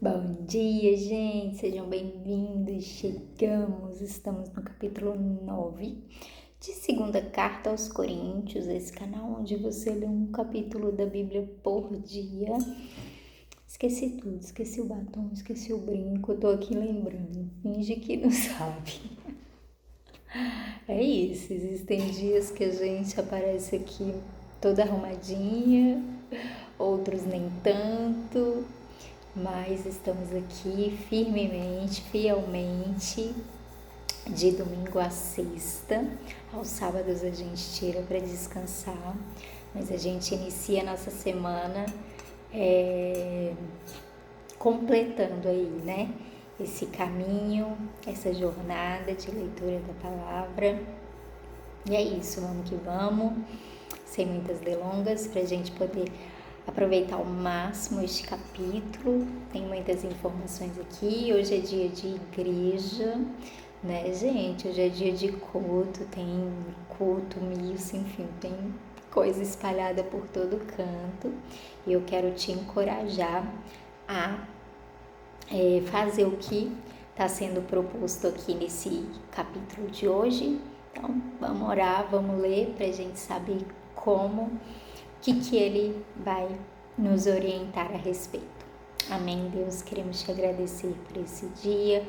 Bom dia, gente, sejam bem-vindos. Estamos no capítulo 9 de segunda carta aos Coríntios, esse canal onde você lê um capítulo da Bíblia por dia. Esqueci tudo, esqueci o batom, esqueci o brinco, eu tô aqui lembrando, finge que não sabe. É isso, existem dias que a gente aparece aqui toda arrumadinha, outros nem tanto, mas estamos aqui firmemente, fielmente, de domingo a sexta. Aos sábados a gente tira para descansar, mas a gente inicia a nossa semana completando aí, né? Esse caminho, essa jornada de leitura da palavra. E é isso, vamos que vamos, sem muitas delongas, para a gente poder aproveitar ao máximo este capítulo. Tem muitas informações aqui. Hoje é dia de igreja, né, gente? Hoje é dia de culto, tem culto, missa, enfim, tem coisa espalhada por todo canto. E eu quero te encorajar a fazer o que está sendo proposto aqui nesse capítulo de hoje. Então, vamos orar, vamos ler para a gente saber o que ele vai nos orientar a respeito. Amém, Deus, queremos te agradecer por esse dia,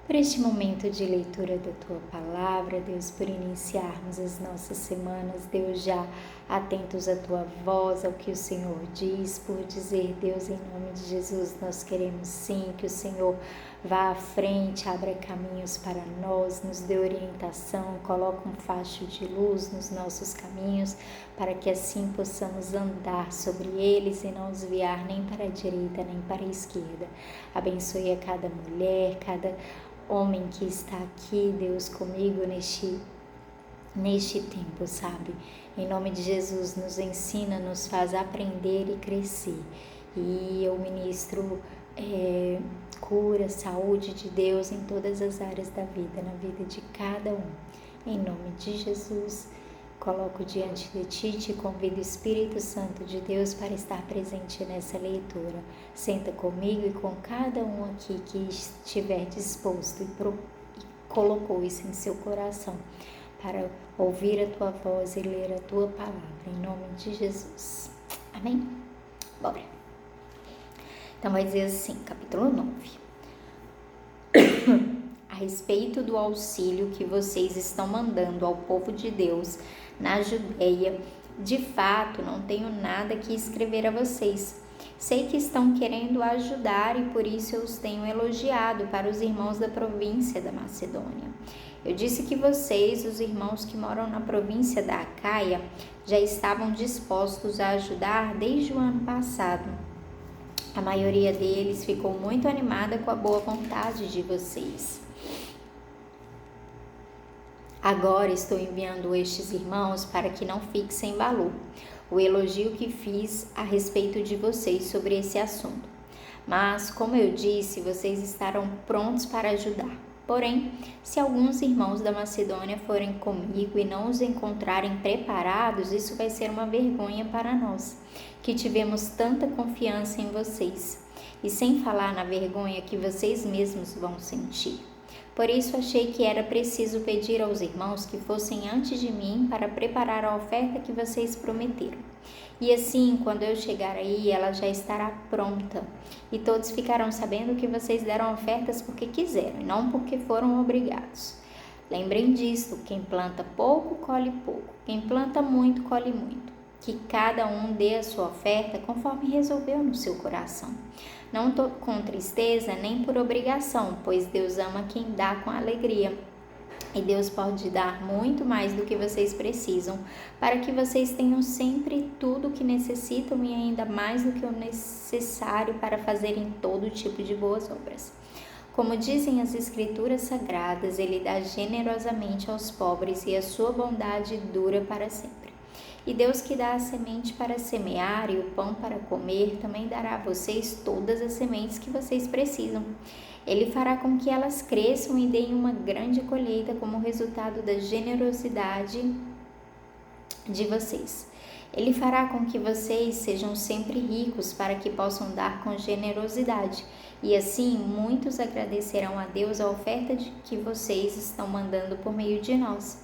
por este momento de leitura da Tua Palavra, Deus, por iniciarmos as nossas semanas, Deus, já atentos à Tua voz, ao que o Senhor diz, por dizer, Deus, em nome de Jesus, nós queremos sim que o Senhor vá à frente, abra caminhos para nós, nos dê orientação, coloque um facho de luz nos nossos caminhos, para que assim possamos andar sobre eles e não desviar nem para a direita nem para a esquerda. Abençoe a cada mulher, cada homem que está aqui, Deus, comigo neste tempo, sabe? Em nome de Jesus, nos ensina, nos faz aprender e crescer. E eu ministro cura, saúde de Deus em todas as áreas da vida, na vida de cada um. Em nome de Jesus, coloco diante de Ti, te convido, Espírito Santo de Deus, para estar presente nessa leitura. Senta comigo e com cada um aqui que estiver disposto e colocou isso em seu coração, para ouvir a Tua voz e ler a Tua palavra, em nome de Jesus. Amém? Bora! Então vai dizer assim, capítulo 9. A respeito do auxílio que vocês estão mandando ao povo de Deus na Judeia, de fato não tenho nada que escrever a vocês. Sei que estão querendo ajudar e por isso eu os tenho elogiado para os irmãos da província da Macedônia. Eu disse que vocês, os irmãos que moram na província da Acaia, já estavam dispostos a ajudar desde o ano passado. A maioria deles ficou muito animada com a boa vontade de vocês. Agora estou enviando estes irmãos para que não fique sem valor o elogio que fiz a respeito de vocês sobre esse assunto. Mas, como eu disse, vocês estarão prontos para ajudar. Porém, se alguns irmãos da Macedônia forem comigo e não os encontrarem preparados, isso vai ser uma vergonha para nós, que tivemos tanta confiança em vocês, e sem falar na vergonha que vocês mesmos vão sentir. Por isso achei que era preciso pedir aos irmãos que fossem antes de mim para preparar a oferta que vocês prometeram. E assim, quando eu chegar aí, ela já estará pronta. E todos ficarão sabendo que vocês deram ofertas porque quiseram e não porque foram obrigados. Lembrem disto, quem planta pouco, colhe pouco. Quem planta muito, colhe muito. Que cada um dê a sua oferta conforme resolveu no seu coração. Não com tristeza nem por obrigação, pois Deus ama quem dá com alegria. E Deus pode dar muito mais do que vocês precisam, para que vocês tenham sempre tudo o que necessitam e ainda mais do que o necessário para fazerem todo tipo de boas obras. Como dizem as Escrituras Sagradas, Ele dá generosamente aos pobres e a sua bondade dura para sempre. E Deus que dá a semente para semear e o pão para comer, também dará a vocês todas as sementes que vocês precisam. Ele fará com que elas cresçam e deem uma grande colheita como resultado da generosidade de vocês. Ele fará com que vocês sejam sempre ricos para que possam dar com generosidade. E assim, muitos agradecerão a Deus a oferta que vocês estão mandando por meio de nós.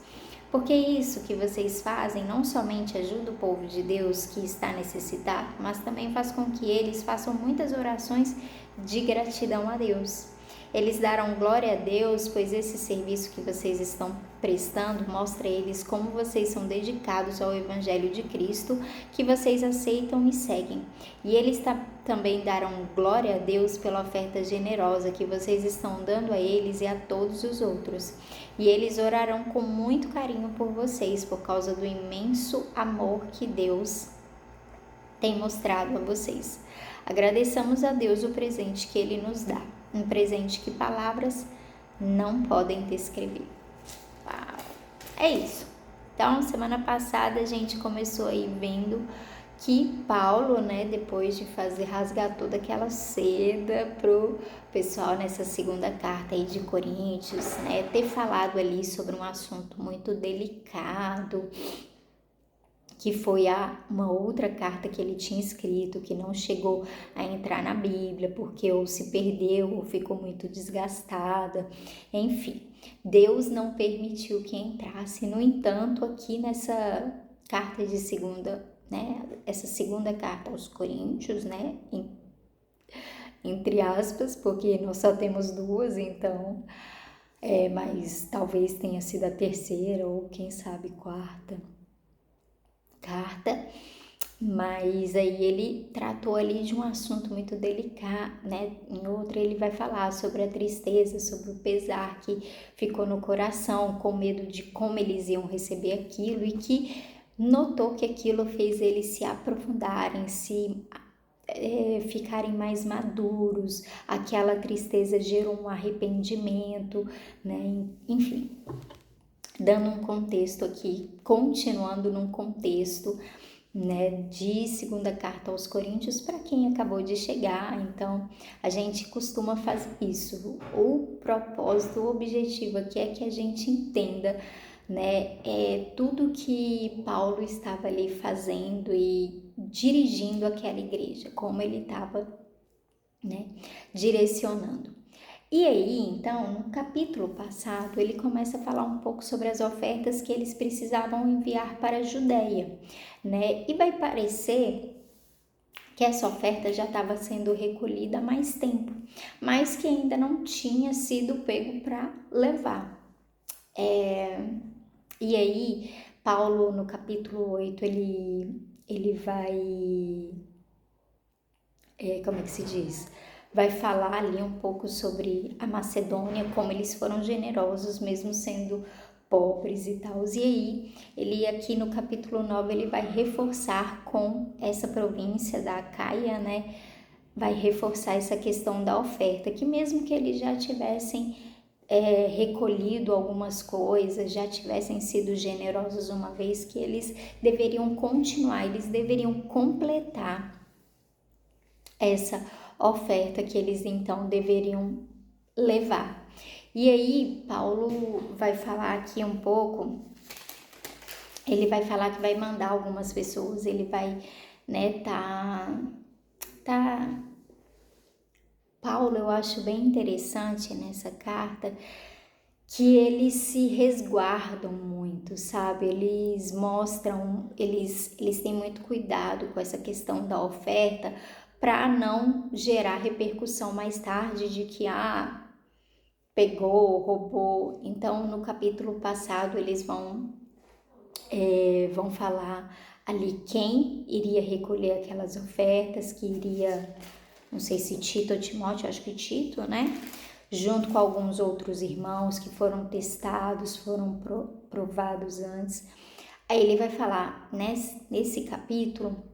Porque isso que vocês fazem não somente ajuda o povo de Deus que está necessitado, mas também faz com que eles façam muitas orações de gratidão a Deus. Eles darão glória a Deus, pois esse serviço que vocês estão prestando mostra a eles como vocês são dedicados ao Evangelho de Cristo, que vocês aceitam e seguem. E eles também darão glória a Deus pela oferta generosa que vocês estão dando a eles e a todos os outros. E eles orarão com muito carinho por vocês, por causa do imenso amor que Deus tem mostrado a vocês. Agradeçamos a Deus o presente que Ele nos dá, um presente que palavras não podem descrever. Uau. É isso. Então, semana passada a gente começou aí vendo que Paulo, né, depois de rasgar toda aquela seda pro pessoal nessa segunda carta aí de Coríntios, né, ter falado ali sobre um assunto muito delicado, que foi uma outra carta que ele tinha escrito, que não chegou a entrar na Bíblia, porque ou se perdeu, ou ficou muito desgastada, enfim. Deus não permitiu que entrasse. No entanto, aqui nessa carta de segunda, né, essa segunda carta aos Coríntios, né, entre aspas, porque nós só temos duas, então, mas talvez tenha sido a terceira, ou quem sabe quarta carta, mas aí ele tratou ali de um assunto muito delicado, né? Em outra ele vai falar sobre a tristeza, sobre o pesar que ficou no coração, com medo de como eles iam receber aquilo, e que notou que aquilo fez eles se aprofundarem, ficarem mais maduros, aquela tristeza gerou um arrependimento, né? Enfim, dando um contexto aqui, continuando num contexto, né, de segunda carta aos Coríntios para quem acabou de chegar. Então a gente costuma fazer isso. O propósito, o objetivo aqui é que a gente entenda, né, tudo que Paulo estava ali fazendo e dirigindo aquela igreja, como ele estava, né, direcionando. E aí, então, no capítulo passado, ele começa a falar um pouco sobre as ofertas que eles precisavam enviar para a Judéia, né? E vai parecer que essa oferta já estava sendo recolhida há mais tempo, mas que ainda não tinha sido pego para levar. E aí, Paulo, no capítulo 8, ele vai... como é que se diz? Vai falar ali um pouco sobre a Macedônia, como eles foram generosos, mesmo sendo pobres e tal. E aí, ele aqui no capítulo 9, ele vai reforçar com essa província da Acaia, né? Vai reforçar essa questão da oferta, que mesmo que eles já tivessem recolhido algumas coisas, já tivessem sido generosos uma vez, que eles deveriam continuar, eles deveriam completar essa oferta que eles então deveriam levar. E aí Paulo vai falar aqui um pouco, ele vai falar que vai mandar algumas pessoas, ele vai, né, Paulo, eu acho bem interessante nessa carta que eles se resguardam muito, sabe? Eles mostram, eles têm muito cuidado com essa questão da oferta, para não gerar repercussão mais tarde de que pegou, roubou. Então, no capítulo passado, eles vão falar ali quem iria recolher aquelas ofertas, que iria, não sei se Tito ou Timóteo, acho que Tito, né? Junto com alguns outros irmãos que foram testados, foram provados antes. Aí ele vai falar, né, nesse capítulo,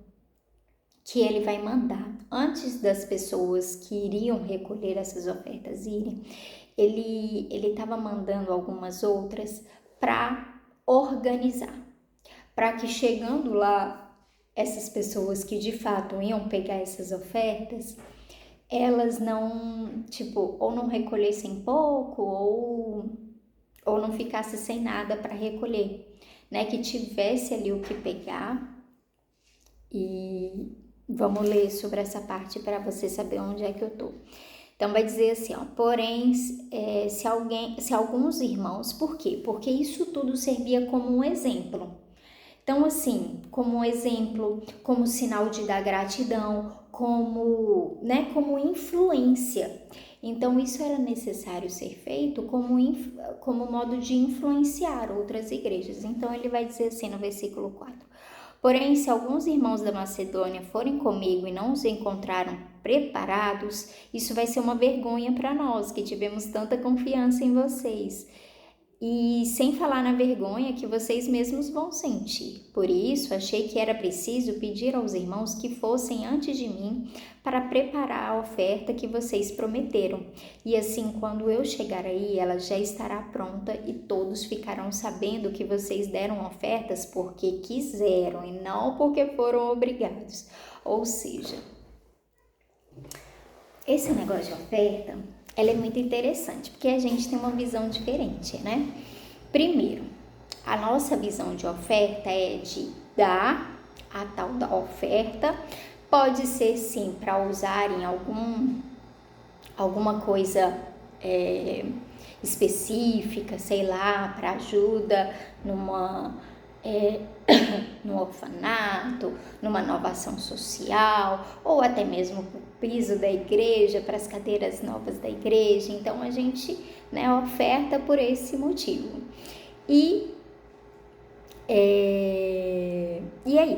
que ele vai mandar, antes das pessoas que iriam recolher essas ofertas irem, ele estava mandando algumas outras para organizar, para que chegando lá, essas pessoas que de fato iam pegar essas ofertas, elas não, ou não recolhessem pouco, ou não ficasse sem nada para recolher, né? Que tivesse ali o que pegar, E vamos ler sobre essa parte para você saber onde é que eu tô. Então vai dizer assim, ó, porém, se alguns irmãos, por quê? Porque isso tudo servia como um exemplo. Então, assim, como um exemplo, como sinal de dar gratidão, como influência. Então, isso era necessário ser feito como modo de influenciar outras igrejas. Então, ele vai dizer assim no versículo 4. Porém, se alguns irmãos da Macedônia forem comigo e não os encontraram preparados, isso vai ser uma vergonha para nós, que tivemos tanta confiança em vocês. E sem falar na vergonha que vocês mesmos vão sentir. Por isso, achei que era preciso pedir aos irmãos que fossem antes de mim para preparar a oferta que vocês prometeram. E assim, quando eu chegar aí, ela já estará pronta e todos ficarão sabendo que vocês deram ofertas porque quiseram e não porque foram obrigados. Ou seja, esse negócio de oferta, ela é muito interessante, porque a gente tem uma visão diferente, né? Primeiro, a nossa visão de oferta é de dar a tal da oferta, pode ser sim para usar em alguma coisa específica, sei lá, para ajuda no orfanato, numa nova ação social, ou até mesmo para o piso da igreja, para as cadeiras novas da igreja. Então, a gente oferta por esse motivo. E é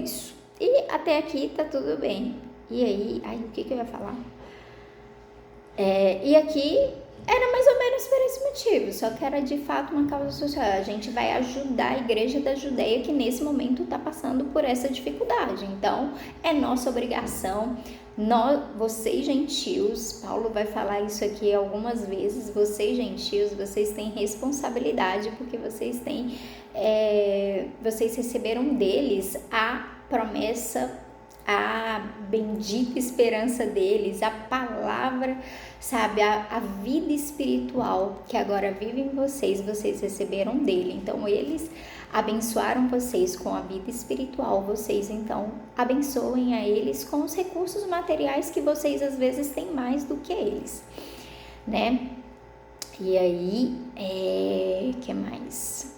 isso. E até aqui tá tudo bem. E aí, o que eu ia falar? E aqui era mais ou menos por esse motivo, só que era de fato uma causa social. A gente vai ajudar a igreja da Judeia que nesse momento está passando por essa dificuldade. Então, é nossa obrigação, vocês gentios, Paulo vai falar isso aqui algumas vezes, vocês gentios, vocês têm responsabilidade porque vocês receberam deles a promessa, a bendita esperança deles, a palavra, sabe, a vida espiritual que agora vive em vocês receberam dele. Então, eles abençoaram vocês com a vida espiritual, vocês então abençoem a eles com os recursos materiais que vocês às vezes têm mais do que eles, né? E aí, que mais?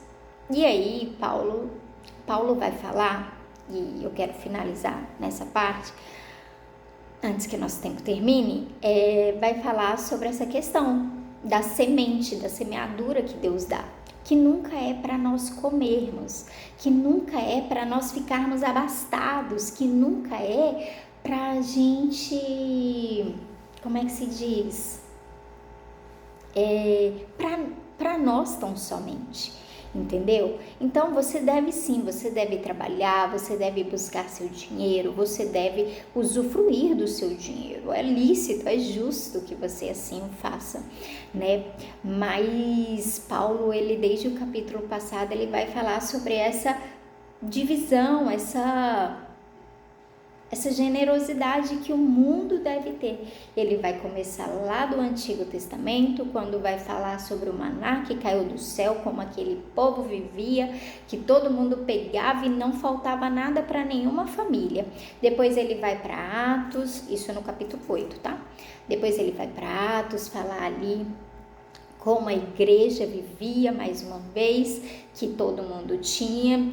E aí, Paulo vai falar, e eu quero finalizar nessa parte, antes que o nosso tempo termine, vai falar sobre essa questão da semente, da semeadura que Deus dá, que nunca é para nós comermos, que nunca é para nós ficarmos abastados, que nunca é para a gente, como é que se diz? Para nós tão somente. Entendeu? Então você deve trabalhar, você deve buscar seu dinheiro, você deve usufruir do seu dinheiro. É lícito, é justo que você assim o faça, né? Mas Paulo, ele desde o capítulo passado, ele vai falar sobre essa divisão, essa generosidade que o mundo deve ter. Ele vai começar lá do Antigo Testamento, quando vai falar sobre o maná que caiu do céu, como aquele povo vivia, que todo mundo pegava e não faltava nada para nenhuma família. Depois ele vai para Atos, isso no capítulo 8, tá? Depois ele vai para Atos falar ali como a igreja vivia, mais uma vez, que todo mundo tinha,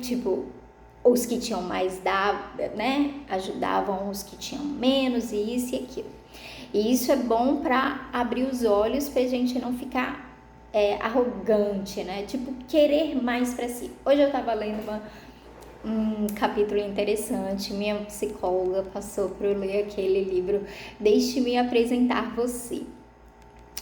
os que tinham mais ajudavam os que tinham menos, e isso e aquilo. E isso é bom para abrir os olhos, para a gente não ficar arrogante, né? Querer mais para si. Hoje eu estava lendo um capítulo interessante, minha psicóloga passou para eu ler aquele livro, Deixe-me Apresentar Você.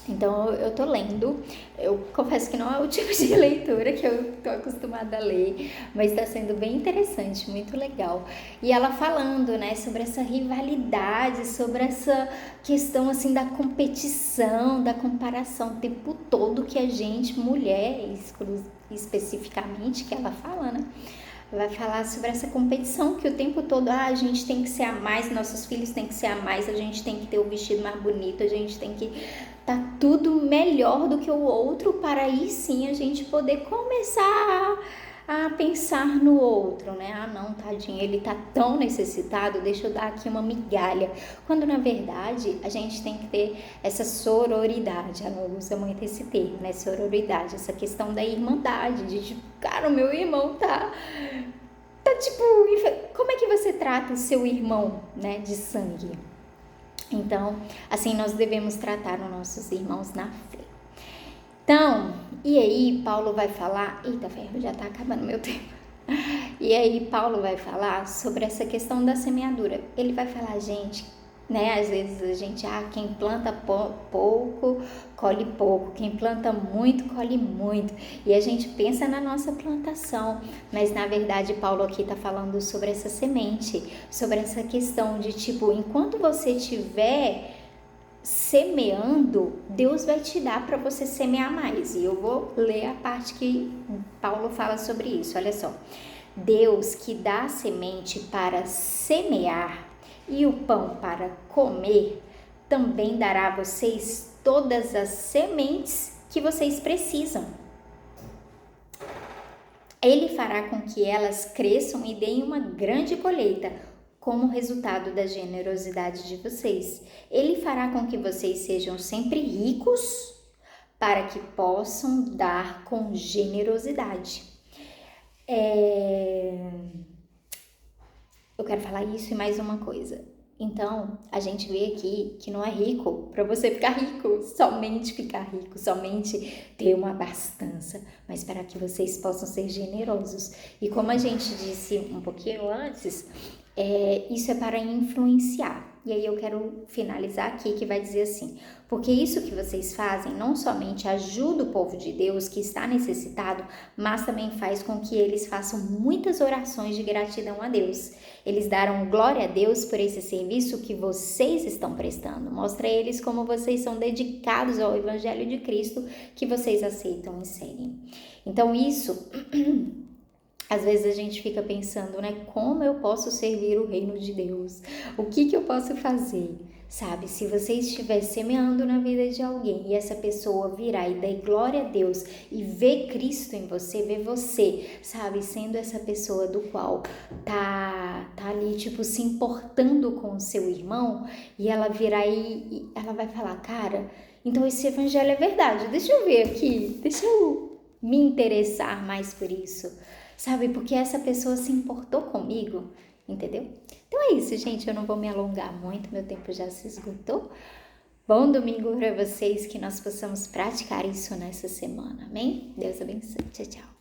Então eu tô lendo, eu confesso que não é o tipo de leitura que eu tô acostumada a ler, mas tá sendo bem interessante, muito legal. E ela falando, né, sobre essa rivalidade, sobre essa questão assim da competição, da comparação o tempo todo que a gente, mulher especificamente, que ela fala, né? Vai falar sobre essa competição que o tempo todo, a gente tem que ser a mais, nossos filhos têm que ser a mais, a gente tem que ter o vestido mais bonito, a gente tem que tá tudo melhor do que o outro para aí sim a gente poder começar a pensar no outro, né? Ah, não, tadinho, ele tá tão necessitado, deixa eu dar aqui uma migalha. Quando, na verdade, a gente tem que ter essa sororidade. Ela usa muito esse termo, né? Sororidade, essa questão da irmandade, de tipo, cara, o meu irmão tá tipo, como é que você trata o seu irmão, né, de sangue? Então, assim nós devemos tratar os nossos irmãos na fé. Então, e aí Paulo vai falar, eita ferro, já tá acabando meu tempo. E aí Paulo vai falar sobre essa questão da semeadura. Ele vai falar, gente, né, às vezes a gente, quem planta pouco, colhe pouco, quem planta muito, colhe muito. E a gente pensa na nossa plantação, mas na verdade Paulo aqui tá falando sobre essa semente, sobre essa questão de tipo, enquanto você estiver semeando, Deus vai te dar para você semear mais. E eu vou ler a parte que Paulo fala sobre isso. Olha só. Deus que dá a semente para semear e o pão para comer, também dará a vocês todas as sementes que vocês precisam. Ele fará com que elas cresçam e deem uma grande colheita, como resultado da generosidade de vocês. Ele fará com que vocês sejam sempre ricos, para que possam dar com generosidade. Eu quero falar isso e mais uma coisa. Então, a gente vê aqui que não é rico para você ficar rico, somente ficar rico, somente ter uma abastança, mas para que vocês possam ser generosos. E como a gente disse um pouquinho antes, isso é para influenciar. E aí eu quero finalizar aqui que vai dizer assim, porque isso que vocês fazem não somente ajuda o povo de Deus que está necessitado, mas também faz com que eles façam muitas orações de gratidão a Deus. Eles darão glória a Deus por esse serviço que vocês estão prestando. Mostra a eles como vocês são dedicados ao Evangelho de Cristo que vocês aceitam e seguem. Então isso... Às vezes a gente fica pensando, né? Como eu posso servir o reino de Deus? O que eu posso fazer? Sabe, se você estiver semeando na vida de alguém e essa pessoa virar e dar glória a Deus e ver Cristo em você, ver você, sabe, sendo essa pessoa do qual tá ali, tipo, se importando com o seu irmão, e ela virar e ela vai falar, cara, então esse evangelho é verdade, deixa eu ver aqui, deixa eu me interessar mais por isso. Sabe, porque essa pessoa se importou comigo, entendeu? Então é isso, gente, eu não vou me alongar muito, meu tempo já se esgotou. Bom domingo para vocês, que nós possamos praticar isso nessa semana, amém? Deus abençoe, tchau, tchau.